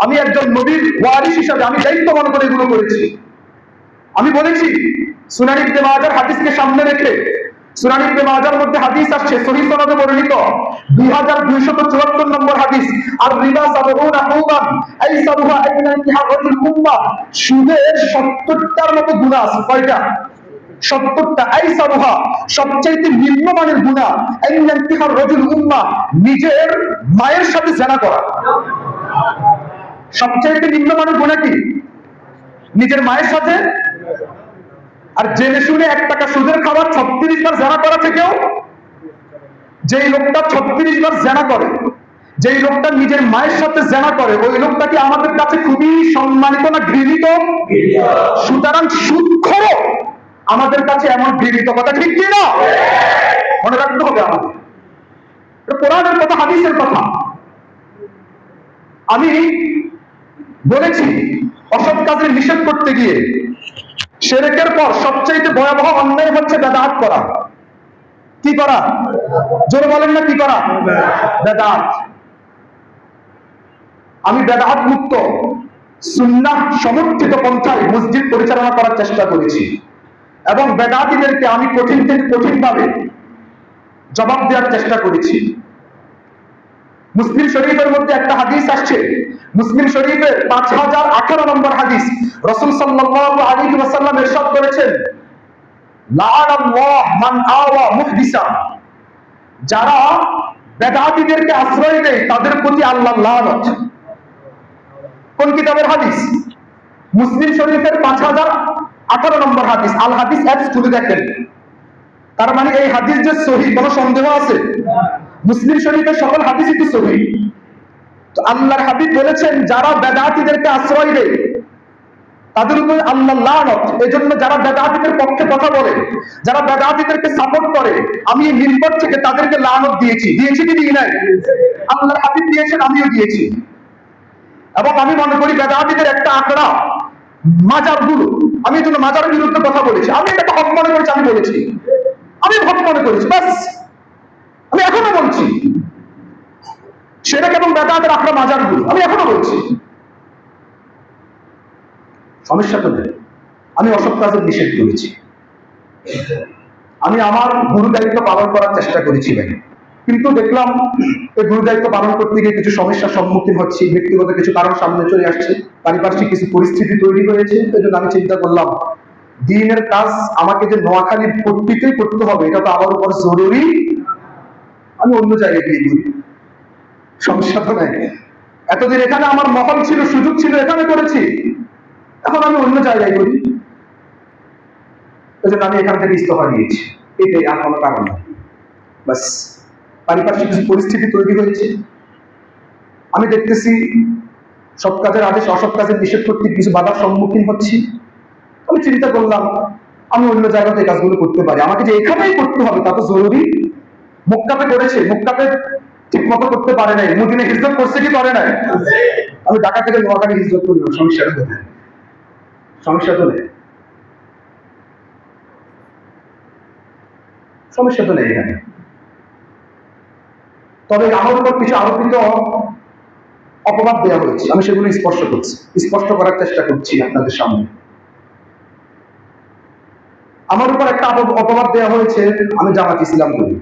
Speaker 1: আমি একজন নবীর ওয়ারিস হিসাবে আমি দায়িত্ব মনে করে এগুলো করেছি। আমি বলেছি সুনান ইবনে মাজার হাদিসকে সামনে রেখে, সুনান ইবনে মাজার মধ্যে হাদিস আসছে সহিহ সনদে বর্ণিত 2274 নম্বর হাদিস, আর রিবা সাবউনা হুবান আইসারুহা আইনা ইনতিহারুল উম্মাহ। সুদের 70টার মতো গুনাহ আছে। কয়টা? 70টা। আইসারুহা, সবচেয়ে নিম্নমানের গুনাহ, আইনা ইনতিহারুল উম্মাহ, নিজের মায়ের সাথে জিনা করা। সবচেয়ে নিম্নমানের গুনাহ কি? নিজের মায়ের সাথে। আর জেনে শুনে 1 টাকা সুদের খাবার 36 বার জিনা করা থেকেও, যেই লোকটা 36 বার জিনা করে, যেই লোকটা নিজের মায়ের সাথে জিনা করে, ওই লোকটা কি আমাদের কাছে খুবই সম্মানিত না ঘৃণিত? সুতরাং সুদখোর আমাদের কাছে এমন ঘৃণিত। কথা ঠিক কি না? মনে রাখতে হবে আমাদের। এটা কোরআনের কথা, হাদিসের কথা। আমি বলেছি অসৎ কাজে নিষেধ করতে গিয়ে শিরকের পর সবচেয়ে ভয়াবহ অন্যায় হচ্ছে বেদাত করা। কি করা? জোরে বলেন না, কি করা? বেদাত। আমি বেদাত মুক্ত সুন্নাহ সমর্থিত পন্থায় মসজিদ পরিচালনা করার চেষ্টা করেছি এবং বেদাতীদেরকে আমি কঠিন থেকে কঠিন ভাবে জবাব দেওয়ার চেষ্টা করেছি। মুসলিম শরীফের মধ্যে একটা হাদিস আসছে, মুসলিম শরীফের 5018 নম্বর হাদিস, রাসূল সাল্লাল্লাহু আলাইহি ওয়াসাল্লাম ইরশাদ করেছেন, লাআনাল্লাহু মান আওয়া মুহদিসা। যারা বেদাতীদেরকে আশ্রয় দেয় তাদের প্রতি আল্লাহর লানত। কোন কিতাবের হাদিস? মুসলিম শরীফের 5018 নম্বর হাদিস। আল হাদিস অ্যাপস খুলে দেখেন। তার মানে এই হাদিস যে সহিহ, কোনো সন্দেহ আছে? মুসলিম শরীফের সকল হাদিসই তো সহিহ। তো আল্লাহর হাবিব বলেছেন, যারা বেদাতীদেরকে আশ্রয় দেয় তাদের উপর আল্লাহর লানত। এজন্য যারা বেদাতীদের পক্ষে কথা বলে, যারা বেদাতীদেরকে সাপোর্ট করে, আমি এই মিম্বর থেকে তাদেরকে লানত দিয়েছি। দিয়েছি কি দিই নাই? আল্লাহর হাবিব দিয়েছেন, আমিও দিয়েছি। এবং আমি মনে করি বেদাতীদের একটা আঁকড়া মাজারগুলো। আমি এই জন্য মাজারের বিরুদ্ধে কথা বলেছি। আমি এটাকে হক মনে করেছি, আমি বলেছি, আমি হক মনে করেছি, ব্যাস। আমি এখনো বলছি শিরক এবং বেদাতের আঁকড়া মাজারগুলো, আমি এখনো বলছি। সমস্যা তো নেই। আমি অসৎ কাজের নিষেধ করেছি। আমি আমার গুরু দায়িত্ব পালন করার চেষ্টা করেছি ভাই, কিন্তু দেখলাম এই গুরু দায়িত্ব পালন করতে গিয়ে কিছু সমস্যার সম্মুখীন হচ্ছি। ব্যক্তিগত কিছু কারণ সামনে চলে আসছে, পারিপার্শ্বিক কিছু পরিস্থিতি তৈরি হয়েছে। এই জন্য আমি চিন্তা করলাম দিনের কাজ আমাকে যে নোয়াখালীর পট্টিতেই করতে হবে, এটা তো আমার উপর জরুরি। আমি অন্য জায়গায় গিয়ে করি, সমস্যা তো নাই। এতদিন এখানে আমার মহল ছিল, সুযোগ ছিল, এখানে করেছি। এখন আমি অন্য জায়গায় করি। এই জন্য আমি এখান থেকে ইস্তফা দিয়েছি। এটাই, আর কোনো কারণ নেই। বাস পারিপার্শ্বিক কিছু পরিস্থিতি তৈরি হয়েছে। আমি দেখতেছি সৎ কাজের আদেশ অসৎ কাজের নিষেধ করতে কিছু বাধার সম্মুখীন হচ্ছি। আমি চিন্তা করলাম আমি অন্য জায়গাতে এই কাজগুলো করতে পারি। আমাকে যে এখানেই করতে হবে তা তো জরুরি। মক্কাতে করেছে, মক্কাতে ঠিক মতো করতে পারে নাই। মদিনে হিজরত করছে কি করে নাই? আমি ঢাকা থেকে নোয়াখালী হিজরত করলাম, সমস্যাটা কোথায়? সমস্যা তো নেই, সমস্যা তো নেই এখানে। তবে আমার উপর কিছু আরোপিত অপবাদ দেওয়া হয়েছে, আমি সেগুলো স্পষ্ট করার চেষ্টা করছি আপনাদের সামনে। আমার উপর একটা অপবাদ দেওয়া হয়েছে, আমি জামাত ইসলাম করি।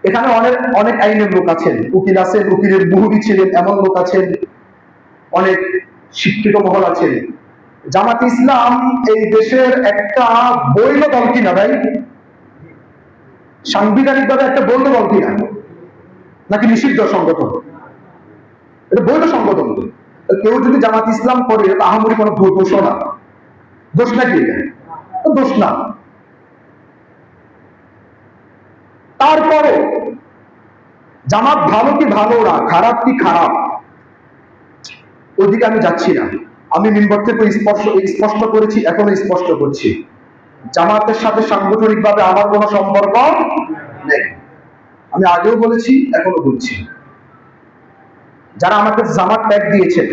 Speaker 1: এখানে অনেক অনেক আইনের লোক আছেন, উকিল আছেন, উকিলের মুহুরি ছিলেন এমন লোক আছেন, অনেক শিক্ষিত মহল আছেন। জামাত ইসলাম এই দেশের একটা বৈধ দল কিনা ভাই? সাংবিধানিকভাবে একটা বৈধ দল কিনা, নাকি নিষিদ্ধ সংগঠন? এটা বৈধ সংগঠন। কেউ যদি জামাত ইসলাম করে আহামরি কোনো দোষ না, দোষ নাকি? এটা দোষ না। তারপরে জামাত ভালো কি ভালো না, খারাপ কি খারাপ, ওদিকে আমি যাচ্ছি না। আমি মিম্বর থেকে স্পষ্ট করেছি, এখনো স্পষ্ট করছি, জামাতের সাথে সাংগঠনিকভাবে আমার কোনো সম্পর্ক নেই। আমি আগেও বলেছি, এখনো বলছি, যারা আমাকে জামাত ট্যাগ দিয়েছেন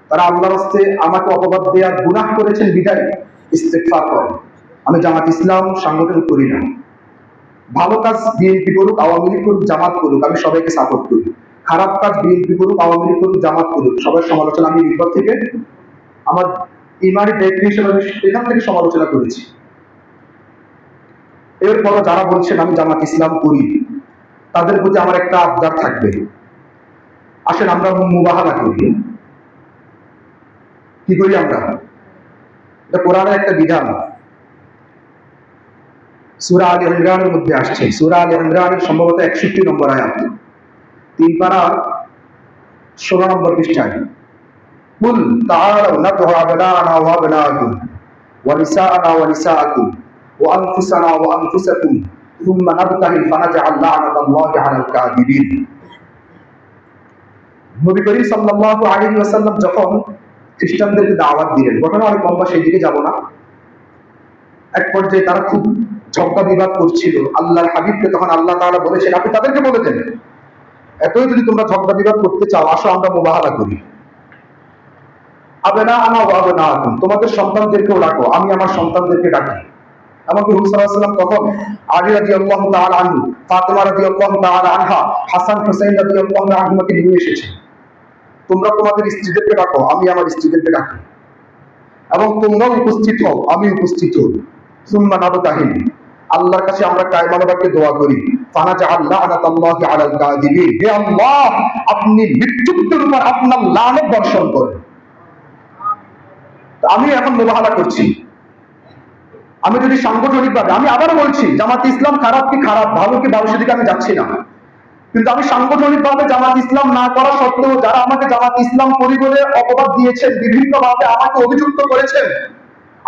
Speaker 1: তারা আল্লাহর রাস্তে আমাকে অপবাদ দেওয়ার গুনাহ করেছেন, বিদায় ইস্তেগফার করেন। আমি জামাত ইসলাম সাংগঠন করি না। ভালো কাজ বিএনপি করুক, আওয়ামী লীগ করুক, জামাত করুক, আমি সবাইকে সাপোর্ট করি। খারাপ কাজ বিএনপি করুক, আওয়ামী লীগ করুক, জামাত করুক, সবার সমালোচনা আমি মিম্বর থেকে আমার ইমানি দায়িত্ব হিসেবে আমি এখান থেকে সমালোচনা করেছি। এরপরও যারা বলছেন আমি জামাত ইসলাম করি, তাদের প্রতি আমার একটা আবদার থাকবে, আসেন আমরা মুবাহালা করি। কি করি আমরা? এটা কোরআনের একটা বিধান, সূরা আলে ইমরানের মধ্যে আসছে। সূরা আলে ইমরানের সম্ভবত 61 নম্বর আয়াত, 3 পারা 16 নম্বর পৃষ্ঠায়। কুল তাআলাউ নাদউ আবনানা ওয়া আবনাকুম ওয়া নিসাআনা ওয়া নিসাআকুম ওয়া আনফুসানা ওয়া আনফুসাকুম থুম্মা নাবতাহিল ফানাজআল লা'নাতাল্লাহি আলাল কাযিবিন। নবী করিম সাল্লাল্লাহু আলাইহি ওয়াসাল্লাম যখন খ্রিস্টানদেরকে দাওয়াত দিলেন, ঘটনা অনেক লম্বা, সেই দিকে যাব না। এক পর্যায়ে তারা খুব ঝগড়া বিবাদ করছিল। আল্লাহর হাবিবকে তখন আল্লাহ তাআলা বলেছেন, আপনি তাদেরকে বলে দেন, এতই যদি তোমরা ঝগড়া বিবাদ করতে চাও, আসো আমরা মুবাহালা করি। আবনাআনা ওয়া আবনাকুম, তোমাদের সন্তানদেরকেও ডাকো, আমি আমার সন্তানদেরকে ডাকি। এমনকি হুজুর সাল্লাল্লাহু আলাইহি ওয়াসাল্লাম তখন আলী রাদিয়াল্লাহু তাআলা আনহু, ফাতিমা রাদিয়াল্লাহু তাআলা আনহা, হাসান হুসাইন রাদিয়াল্লাহু আনহুকে নিয়ে এসেছেন। তোমরা তোমাদের স্ত্রীদেরকে ডাকো, আমি আমার স্ত্রীদেরকে ডাকি, এবং তোমরাও উপস্থিত হও, আমি উপস্থিত হই। সুম্মা নাবতাহিল, আল্লাহর কাছে আমরা কায়মানবাকে দোয়া করি, ফানাজআল লা'নাতাল্লাহি আলাল কাযিবিন, হে আল্লাহ আপনি মিথ্যুকদের উপর আপনার লানত বর্ষণ করেন। আমি এখন মুবাহালা করছি। আমি যদি সাংগঠনিকভাবে, আমি আবারও বলছি, জামাত ইসলাম খারাপ কি খারাপ, ভালো কি ভালো, সেদিকে আমি যাচ্ছি না। কিন্তু আমি সাংগঠনিকভাবে জামাত ইসলাম না করা সত্ত্বেও যারা আমাকে জামাত ইসলাম করি বলে অপবাদ দিয়েছেন, বিভিন্নভাবে আমাকে অভিযুক্ত করেছেন,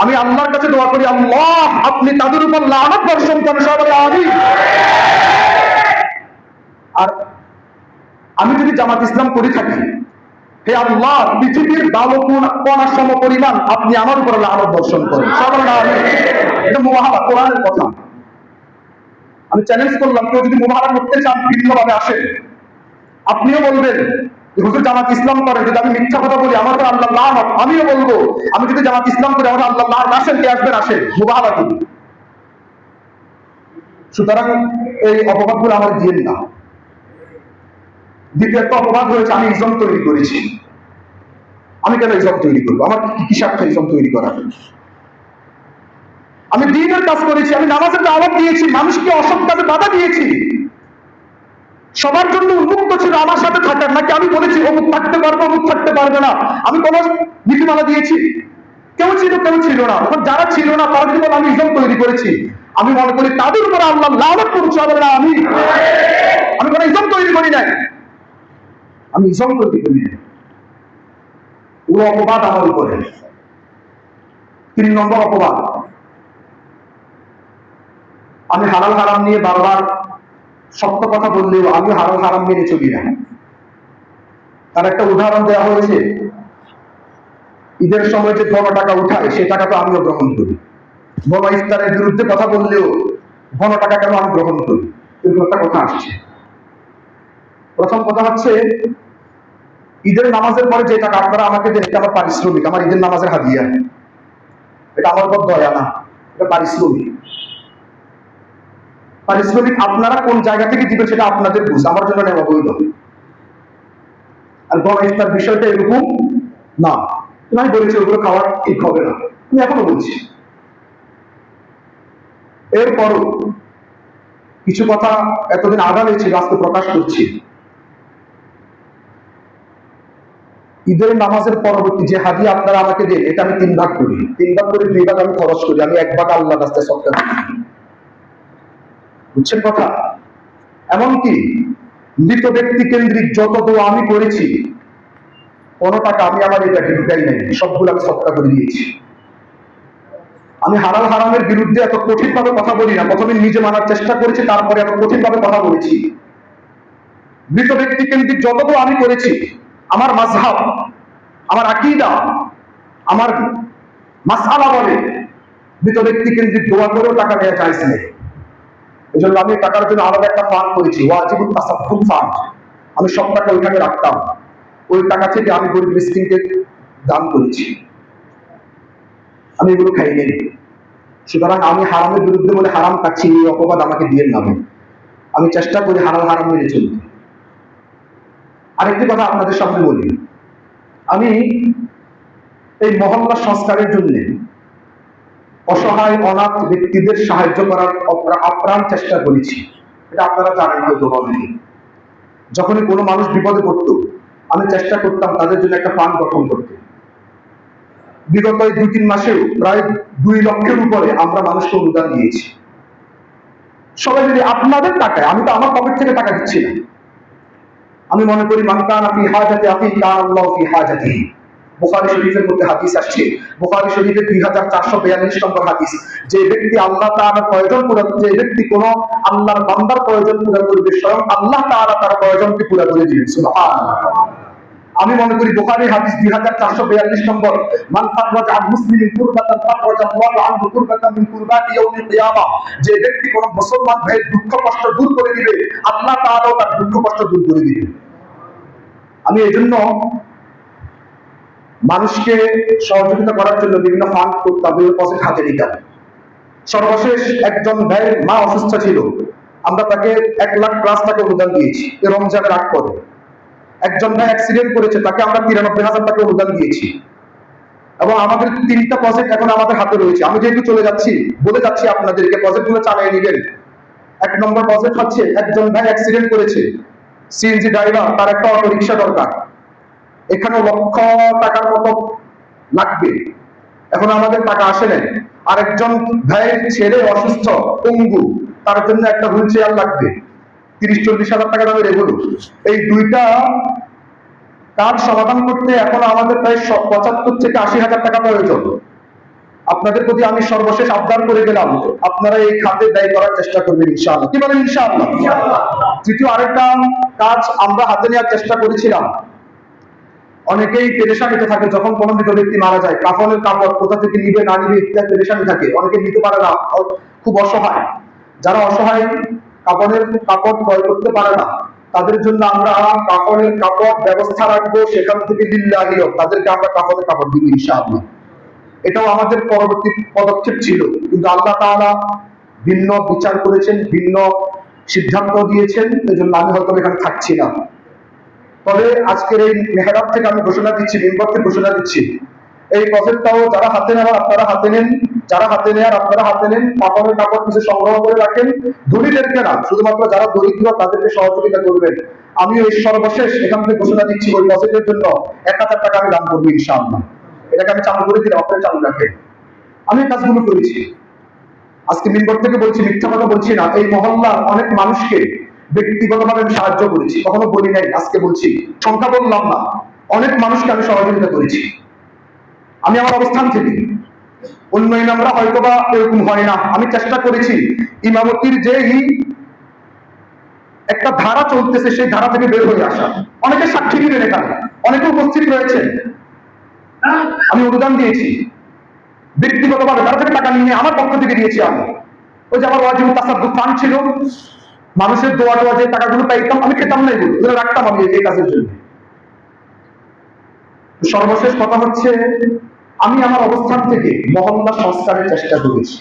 Speaker 1: আমি আল্লাহর কাছে দোয়া করি, আল্লাহ আপনি তাদের উপর লানত বর্ষণ করেন, সবাই আমিন। আর আমি যদি জামাত ইসলাম করে থাকি, হে আল্লাহ পৃথিবীর বালকণার সম পরিমাণ আপনি আমার উপর লানত বর্ষণ করেন, সবাই আমিন। এটা মুবাহালা, কোরআনের কথা। আমি চ্যালেঞ্জ করলাম, কেউ যদি মুবাহালা করতে চান ভিন্নভাবে আসেন। আপনিও বলবেন হুজুর জামাত ইসলাম করে, যদি আমি মিথ্যা কথা বলি আমার উপর আল্লাহ লানত, আমিও বলবো আমি যদি জামাত ইসলাম করি আমার আল্লাহ লানত। আসেন, কে আসবেন আসেন, মুবাহালা করি। সুতরাং এই অপবাদগুলো আমার দিন না। দ্বিতীয় একটা অপবাদ হয়েছে, আমি ইজম তৈরি করেছি। আমি কেন ইজম তৈরি করবো? আমার কি স্বার্থ ইজম তৈরি করা? আমি দ্বীনের কাজ করেছি, আমি নামাজের দাওয়াত দিয়েছি, মানুষকে অসৎ কাজে বাধা দিয়েছি। সবার জন্য উন্মুক্ত ছিল আমার সাথে থাকার, নাকি আমি বলেছি অমুক থাকতে পারবে অমুক থাকতে পারবে না? আমি কোন নীতিমালা দিয়েছি? কেউ ছিল কেউ ছিল না। এখন যারা ছিল না তারা যদি আমি ইজম তৈরি করেছি, আমি মনে করি তাদের উপরে আল্লাহ লানত করছে। আমি কোনো ইজম তৈরি করি নাই, আমি ইজম তৈরি করি নাই। পুরো অপবাদ আমার উপরে। 3 নম্বর অপবাদ, আমি হালাল হারাম নিয়ে বারবার সত্য কথা বললেও আমি হালাল হারাম মেনে চলি না। তার একটা উদাহরণ দেওয়া হয়েছে, ঈদের সময় যে ঘন টাকা উঠায় সে টাকা তো আমিও গ্রহণ করি। ঘন ইফতারের বিরুদ্ধে কথা বললেও ঘন টাকা কেন আমি গ্রহণ করি? কিন্তু একটা কথা আসছে। প্রথম কথা হচ্ছে, ঈদের নামাজের পরে যে টাকা আপনারা আমাকে দেন, এটা আমার পারিশ্রমিক, আমার ঈদের নামাজের হাদিয়া। এটা আমার উপর দয়া না, এটা পারিশ্রমিক। পারিশ্রমিক আপনারা কোন জায়গা থেকে দিবেন সেটা আপনাদের বুঝ, আমার জন্য নেওয়া বৈধ। আর গণ ইফতার বিষয়টা এরকম না, আমি বলেছি ওগুলো খাওয়া ঠিক হবে না, আমি এখনো বলছি। এরপরও কিছু কথা এতদিন আড়ালে ছিল, আজকে প্রকাশ করছি। ঈদের নামাজের পরবর্তী যে হাদিয়া আপনারা আমাকে দেন, এটা আমি 3 ভাগ করি। 3 ভাগ করে 2 ভাগ আমি খরচ করি, আমি 1 ভাগ আল্লাহর রাস্তায় সদকা করি। বুঝছেন কথা? এমনকি মৃত ব্যক্তি কেন্দ্রিক যত দোয়া আমি করেছি, কোনো টাকা আমি আমার এই ব্যাগে ঢুকাই নাই, সবগুলো আমি সদকা করে দিয়েছি। আমি হালাল হারামের বিরুদ্ধে এত কঠিন ভাবে কথা বলি না, প্রথমে নিজে মানার চেষ্টা করেছি, তারপরে এত কঠিন ভাবে কথা বলেছি। মৃত ব্যক্তি কেন্দ্রিক যত দোয়া আমি করেছি, আমার মাযহাব, আমার আকীদা, আমার মাসআলা বলে মৃত ব্যক্তি কেন্দ্রিক দোয়া করেও টাকা দেওয়া জায়েজ নেই। এই জন্য আমি টাকার জন্য আলাদা একটা ফান্ড করেছি, ওয়াজিবুত তাসাদ্দুক ফান্ড। আমি সব টাকা ওইখানে রাখতাম, ওই টাকা থেকে আমি গরিব মিসকিনকে দান করেছি, আমি এগুলো খাই নেই। সুতরাং আমি হারামের বিরুদ্ধে বলে হারাম খাচ্ছি, এই অপবাদ আমাকে দিয়ে নামে। আমি চেষ্টা করি হালাল হারাম মেনে চলতে। আরেকটি কথা আপনাদের সামনে বলি, আমি এই মহল্লা সংস্কারের জন্য অসহায় অনাথ ব্যক্তিদের সাহায্য করার আপ্রাণ চেষ্টা করেছি। এটা আপনারা জানেন হয়তো বলেনি। যখনই কোনো মানুষ বিপদে পড়তো, আমি চেষ্টা করতাম তাদের জন্য একটা ফান্ড গঠন করতে। বিগত এই 2-3 মাসেও প্রায় 2 লক্ষের উপরে আমরা মানুষকে অনুদান দিয়েছি, সবাই মিলে আপনাদের টাকায়। আমি তো আমার পকেট থেকে টাকা দিচ্ছি না। আমি মনে করি মান কানা ফি হাজাতি আখি কানা আল্লাহু ফি হাজাতিহি। বুখারী শরীফের মধ্যে হাদিস আসছে, বুখারী শরীফের 2442 নম্বর হাদিস, যে ব্যক্তি আল্লাহ তাআলার প্রয়োজন পূরণ, যে ব্যক্তি কোন আল্লাহর বান্দার প্রয়োজন পূরণ করবে, স্বয়ং আল্লাহ তাআলা তার প্রয়োজনকে পুরো করে দিবেন। সুবহানাল্লাহ। আমি মনে করি বুখারীর হাদিস 2442 নম্বর, মান ফাররাজা আন মুসলিমিন কুরবাতান ফাররাজা আল্লাহু আনহু কুরবাতান মিন কুরবাতি ইয়াউমিল কিয়ামাহ। যে ব্যক্তি কোন মুসলমান ভাইয়ের দুঃখ কষ্ট দূর করে দিবে, আল্লাহ তাআলাও তার দুঃখ কষ্ট দূর করে দিবে। আমি এজন্য মানুষকে সহযোগিতা করার জন্য বিভিন্ন ফান্ড করতাম, বিভিন্ন প্রজেক্ট হাতে নিতাম। সর্বশেষ একজন ভাইয়ের মা অসুস্থ ছিল, আমরা তাকে 1 লাখ প্লাস টাকা অনুদান দিয়েছি এই রমজানের আগ পরে। একজন ভাই অ্যাক্সিডেন্ট করেছে, তাকে আমরা 93,000 টাকা অনুদান দিয়েছি। এবং আমাদের 3টা প্রজেক্ট এখন আমাদের হাতে রয়েছে। আমি যেহেতু চলে যাচ্ছি, বলে যাচ্ছি আপনাদেরকে প্রজেক্টগুলো চালিয়ে নেবেন। 1 নম্বর প্রজেক্ট হচ্ছে, একজন ভাই অ্যাক্সিডেন্ট করেছে, সিএনজি ড্রাইভার, তার একটা অটো রিক্সা দরকার। এখানে লক্ষ টাকার মতো লাগবে, এখন আমাদের টাকা আসে নাই। আরেকজন ভাইয়ের ছেলে অসুস্থ, পঙ্গু, তার জন্য একটা হুইল চেয়ার লাগবে, 30-40 হাজার টাকা দামের এগুলো। এই 2টা কাজ সমাধান করতে এখন আমাদের প্রায় 75 থেকে 80 হাজার টাকা প্রয়োজন। আপনাদের প্রতি আমি সর্বশেষ আবদার করে গেলাম, আপনারা এই খাতে ব্যয় করার চেষ্টা করবেন ইনশাআল্লাহ। কি বলেন ইনশাআল্লাহ? তৃতীয় আরেকটা কাজ আমরা হাতে নেওয়ার চেষ্টা করেছিলাম। অনেকেই পেরেশানিতে থাকে, যখন কোনো মৃত ব্যক্তি মারা যায়, কাফনের কাপড় কোথা থেকে নিবে না নিবে ইত্যাদি পেরেশানি থাকে, অনেকে নিতে পারে না, খুব অসহায়। যারা অসহায় কাপড়ের কাপড় ক্রয় করতে পারে না, তাদের জন্য আমরা কাফনের কাপড় ব্যবস্থা রাখবো, সেখান থেকে লিল্লাহি তাদেরকে আমরা কাফনের কাপড় দিব ইনশাআল্লাহ। এটাও আমাদের পরবর্তী পদক্ষেপ ছিল, কিন্তু আল্লাহ তাআলা ভিন্ন বিচার করেছেন, ভিন্ন সিদ্ধান্ত দিয়েছেন, এজন্য আমি হয়তো এখানে থাকছি না। তবে আজকের এই মেহরাব থেকে আমি ঘোষণা দিচ্ছি, মিম্বর থেকে ঘোষণা দিচ্ছি, এই প্রজেক্টটাও যারা হাতে নেওয়ার আপনারা হাতে নেন, যারা হাতে নেওয়ার আপনারা হাতে নেন। কাপড়ের কাপড় কিছু সংগ্রহ করে রাখেন, ধনীদেরকে না, শুধুমাত্র যারা দরিদ্র তাদেরকে সহযোগিতা করবেন। আমি এই সর্বশেষ এখান থেকে ঘোষণা দিচ্ছি, ওই প্রজেক্টের জন্য 1000 টাকা আমি দান করবো ইনশাআল্লাহ। এটাকে আমি চালু করে দিলাম, আপনারা চালু রাখেন। আমি এই কাজগুলো করেছি, আজকে মিম্বর থেকে বলছি, মিথ্যা কথা বলছি না। এই মহল্লার অনেক মানুষকে ব্যক্তিগতভাবে আমি সাহায্য করেছি, কখনো বলি নাই, আজকে বলছি, সংখ্যা বললাম না, অনেক মানুষকে আমি সহযোগিতা করেছি। আমি আমার অবস্থান থেকে, অন্য ইমামরা হয়তোবা এরকম হয় না, আমি চেষ্টা করেছি ইমামতির যেই একটা ধারা চলতেছে সেই ধারা থেকে বের হয়ে আসা। অনেকে সাক্ষী দিবেন, এখানে অনেকে উপস্থিত রয়েছে, আমি অনুদান দিয়েছি ব্যক্তিগতভাবে, তারা থেকে টাকা নিয়ে আমার পক্ষ থেকে দিয়েছি। আমি ওই যে আমার ওয়াজিবুত তাসাদ্দুক ফান্ড ছিল, মানুষের দোয়া টোয়া যে টাকাগুলো পাইতাম, আমি খেতাম না, এগুলো রাখতাম আমি এই কাজের জন্য। সর্বশেষ কথা হচ্ছে, আমি আমার অবস্থান থেকে মহল্লা সংস্কারের চেষ্টা করেছি।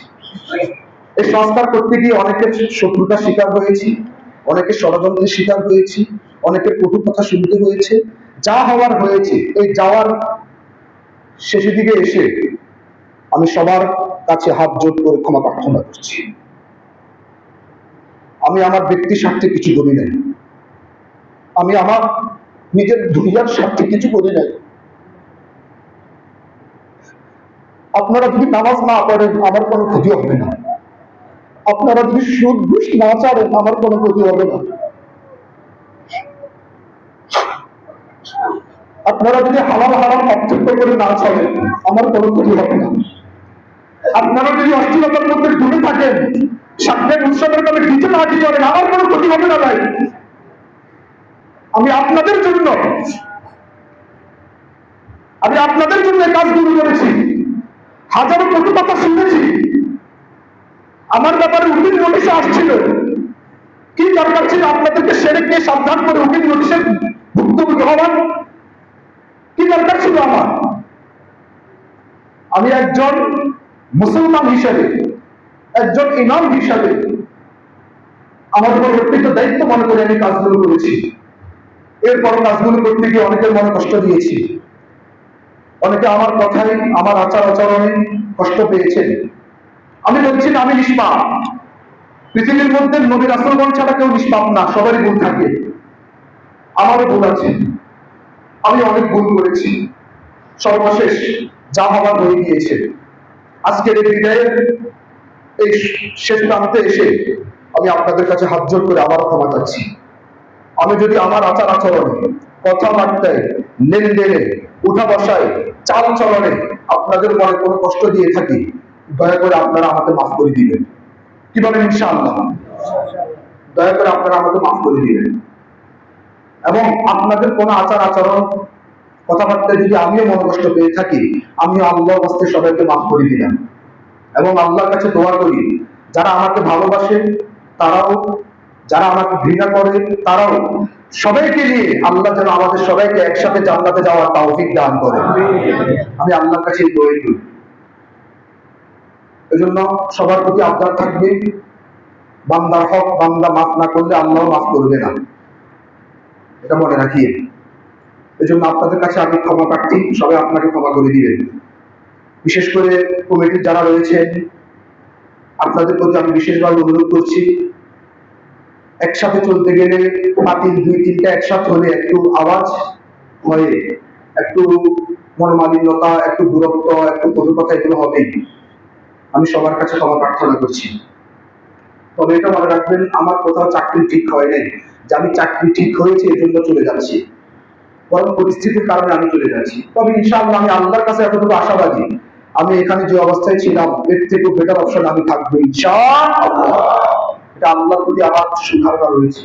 Speaker 1: এই সংস্কার করতে গিয়ে অনেকের শত্রুতার শিকার হয়েছি, অনেকের ষড়যন্ত্রের শিকার হয়েছি, অনেকের কটু কথা শুনতে হয়েছে। যা হওয়ার হয়েছে, এই যাওয়ার শেষের দিকে এসে আমি সবার কাছে হাত জোড় করে ক্ষমা প্রার্থনা করছি। আমি আমার ব্যক্তির স্বার্থে কিছু করি নাই, আমি আমার নিজের দুনিয়ার স্বার্থে কিছু করি নাই। আপনারা যদি নামাজ না পড়েন আমার কোনো ক্ষতি হবে না, আপনারা যদি সুদ ঘুষ না ছাড়েন আমার কোনো ক্ষতি হবে না, আপনারা যদি হালাল হারাম পার্থক্য করে না চলেন আমার কোনো ক্ষতি হবে না, আপনারা যদি অশ্লীলতার মধ্যে ডুবে থাকেন, সামনের উৎসবের নামে ডিজে পার্টি করেন আমার কোনো ক্ষতি হবে না ভাই। আমি আপনাদের জন্য এই কাজগুলো করেছি। হাজারো কটু কথা শুনেছি, আমার ব্যাপারে উকিল নোটিশে আসছিল। কি দরকার ছিল আপনাদেরকে সেরেক নিয়ে সাবধান করে উকিল নোটিশের ভুক্তভোগী হওয়ার? কি দরকার ছিল আমার? আমি একজন মুসলমান হিসেবে, একজন ইমাম হিসাবে আমার উপর অর্পিত দায়িত্ব মনে করে আমি কাজগুলো করেছি। এরপর কাজগুলো করতে গিয়ে অনেকের মনে কষ্ট দিয়েছি, অনেকে আমার কথায়, আমার আচার আচরণে কষ্ট পেয়েছেন। আমি বলছি না আমি নিষ্পাপ। পৃথিবীর মধ্যে নবী রাসূলগণ ছাড়া কেউ নিষ্পাপ না, সবারই ভুল থাকে। আমারও ভুল আছে, আমি অনেক ভুল করেছি। সর্বশেষ যা হবার হয়ে গিয়েছে। আজকের এই বিদায়ের এই শেষ প্রান্তে এসে আমি আপনাদের কাছে হাত জোড় করে আবার ক্ষমা চাচ্ছি। আমি যদি আমার আচার আচরণে, কথাবার্তায়, লেনদেনে, উঠা বসায়, চাল চলনে আপনাদের মনে কোনো কষ্ট দিয়ে থাকি, দয়া করে আপনারা আমাকে মাফ করে দিবেন। কি বলেন ইনশাআল্লাহ? দয়া করে আপনারা আমাকে মাফ করে দিবেন। এবং আপনাদের কোনো আচার আচরণ, কথাবার্তায় যদি আমিও মনে কষ্ট পেয়ে থাকি, আমিও আল্লাহর কাছে সবাইকে মাফ করে দিলাম। এবং আল্লাহর কাছে দোয়া করি, যারা আমাকে ভালোবাসে তারাও, যারা আমাকে ঘৃণা করে তারাও, সবাইকে নিয়ে আল্লাহ যেন আমাদের সবাইকে একসাথে জান্নাতে যাওয়ার তৌফিক দান করে। আমি আল্লাহর কাছে দোয়া করি। এজন্য সবার প্রতি আবদার থাকবে, বান্দার হক বান্দা মাফ না করলে আল্লাহ মাফ করবে না, এটা মনে রাখিয়ে। এজন্য আপনাদের কাছে আমি ক্ষমা প্রার্থী, সবাই আপনাকে ক্ষমা করে দিবেন। বিশেষ করে কমিটির যারা রয়েছেন, আপনাদের প্রতি আমি বিশেষভাবে অনুরোধ করছি, একসাথে চলতে গেলে পাতিল দুই তিনটা একসাথে হলে একটু আওয়াজ হয়ে, একটু মনোমালিন্যতা, একটু দূরত্ব, একটু কটু কথা এগুলো হবেই। আমি সবার কাছে ক্ষমা প্রার্থনা করছি। তবে এটা মনে রাখবেন, আমার কোথাও চাকরি ঠিক হয় নাই যে আমি চাকরি ঠিক হয়েছে এই জন্য চলে যাচ্ছি, বরং পরিস্থিতির কারণে আমি চলে যাচ্ছি। তবে ইনশাআল্লাহ আমি আল্লাহর কাছে এতটুকু আশাবাদী, আমি এখানে যে অবস্থায় ছিলাম এর থেকে বেটার অপশন আমি থাকবো ইনশাআল্লাহ। এটা আল্লাহর প্রতি আমার সুধারণা রয়েছে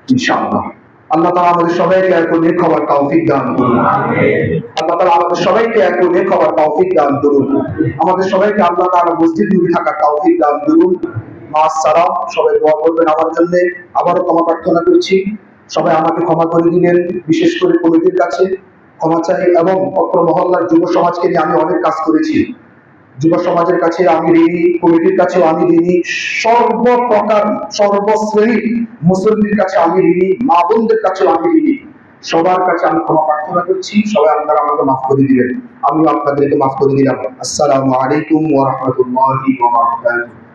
Speaker 1: ইনশাআল্লাহ। আল্লাহ তাআলা আমাদের সবাইকে এক করে খাবার তৌফিক দান করুন। আল্লাহ তাআলা আমাদের সবাইকে এক করে খাবার তৌফিক দান করুন। আমাদের সবাইকে আল্লাহ তাআলা মসজিদ নবী থাকার তৌফিক দান করুন। মা'আস-সালাম। সবাই দোয়া করবেন আমার জন্য। আবারও ক্ষমা প্রার্থনা করছি, সবাই আমাকে ক্ষমা করে দিবেন। বিশেষ করে কমিটির কাছে ক্ষমা চাই, এবং অত্র মহল্লার যুব সমাজকে নিয়ে আমি অনেক কাজ করেছি। যুব সমাজের কাছে আমি ঋণী, কমিটির কাছেও আমি ঋণী, সর্বপ্রকার সর্বশ্রেণীর মুসলিমদের কাছে আমি ঋণী, মা বোনদের কাছেও আমি ঋণী। সবার কাছে আমি ক্ষমা প্রার্থনা করছি, সবাই আপনারা আমাকে মাফ করে দিবেন, আমিও আপনাদেরকে মাফ করে দিলাম। আসসালামু আলাইকুম ওয়া রাহমাতুল্লাহি ওয়া বারাকাতুহু।